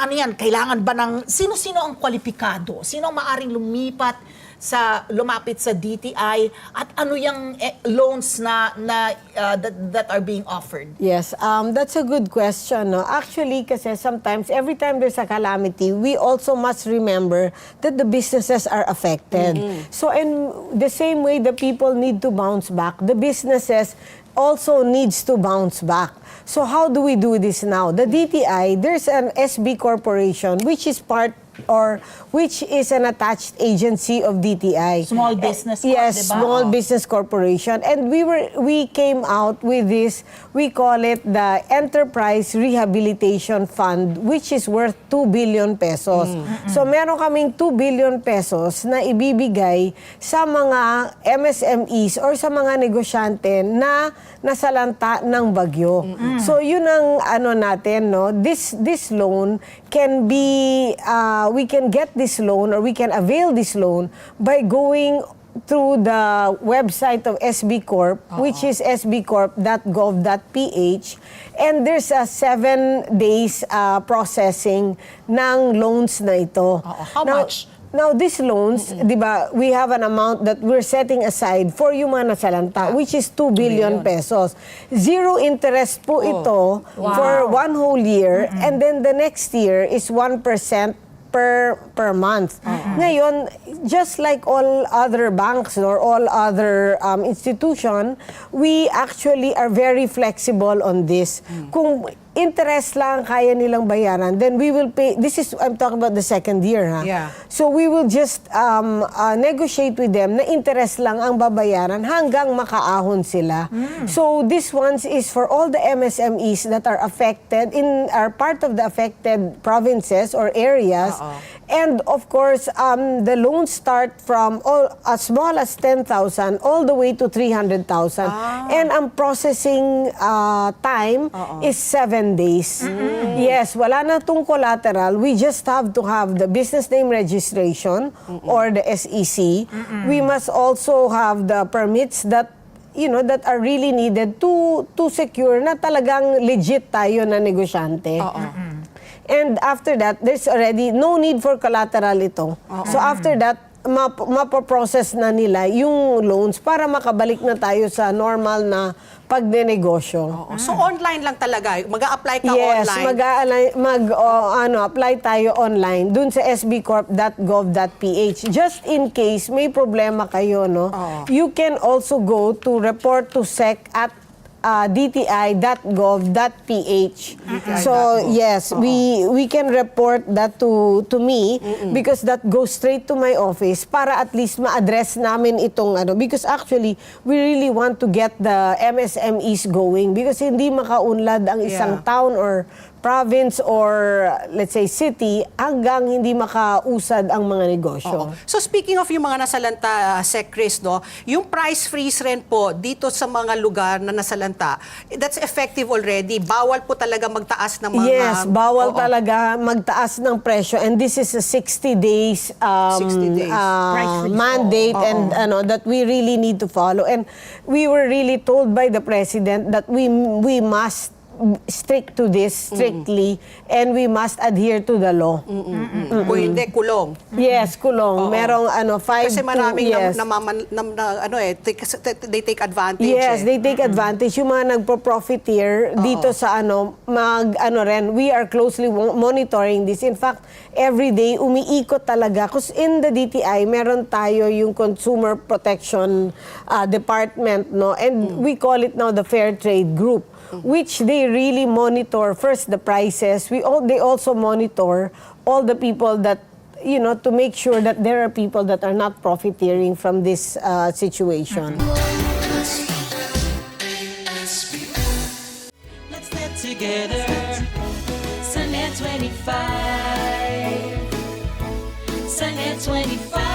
paano yan? Kailangan ba ng, sino-sino ang kwalipikado? Sino ang maaring lumapit sa DTI at ano yung loans that are being offered? Yes, that's a good question. No? Actually, kasi sometimes, every time there's a calamity, we also must remember that the businesses are affected. So in the same way the people need to bounce back, the businesses also needs to bounce back. So how do we do this now? The DTI, there's an SB Corporation, which is an attached agency of DTI. Small Business Corp, yes, diba? Small Business Corporation. And we came out with this, we call it the Enterprise Rehabilitation Fund, which is worth 2 billion pesos. So meron kaming 2 billion pesos na ibibigay sa mga MSMEs or sa mga negosyante na nasalanta ng bagyo. So yun ang ano natin, no? This loan can be we can get this loan or we can avail this loan by going through the website of SB Corp, which is sbcorp.gov.ph, and there's a 7 days processing ng loans na ito. How much? Now, these loans, di ba, we have an amount that we're setting aside for yung mga nasalanta, which is 2 billion pesos. Zero interest po ito for 1 whole year, and then the next year is 1% per month. Ngayon, just like all other banks or all other institution, we actually are very flexible on this. Kung interest lang kaya nilang bayaran, then we will pay. This is, I'm talking about the second year, ha? Yeah. So we will just negotiate with them na interest lang ang babayaran hanggang makaahon sila. So this one is for all the MSMEs that are affected, are part of the affected provinces or areas. And of course, the loans start from as small as 10,000 all the way to 300,000. And ang processing time is 7 days. Yes, wala na tong collateral. We just have to have the business name registration or the SEC. We must also have the permits that that are really needed to secure na talagang legit tayo na negosyante. And after that, there's already no need for collateral ito. So after that, mapoprocess na nila yung loans para makabalik na tayo sa normal na pagnenegosyo. So online lang talaga, mag-a-apply ka Yes, online. apply tayo online dun sa sbcorp.gov.ph. Just in case may problema kayo, no? You can also go to report to SEC at dti.gov.ph. So yes, we can report that to me because that goes straight to my office para at least ma-address namin itong because actually we really want to get the MSMEs going because hindi makaunlad ang isang town or province or let's say city hanggang hindi makausad ang mga negosyo. So speaking of yung mga nasalanta, Sec Chris, no, yung price freeze rin po dito sa mga lugar na nasalanta, that's effective already. Bawal po talaga magtaas ng mga... Yes, bawal talaga magtaas ng presyo and this is a 60 days, 60 days. Mandate and that we really need to follow. And we were really told by the President that we must stick to this strictly and we must adhere to the law. Kung hindi, kulong. Yes, kulong. Merong 5 Kasi maraming yes. they take advantage. Yes, they take advantage. Yung mga nagpo-profiteer dito sa we are closely monitoring this. In fact, every day, umiikot talaga. Because in the DTI, meron tayo yung Consumer Protection Department, no? And we call it now the Fair Trade Group, which they really monitor first the prices. They also monitor all the people that to make sure that there are people that are not profiteering from this situation. Let's get together. Sunnet 25. Sunnet 25.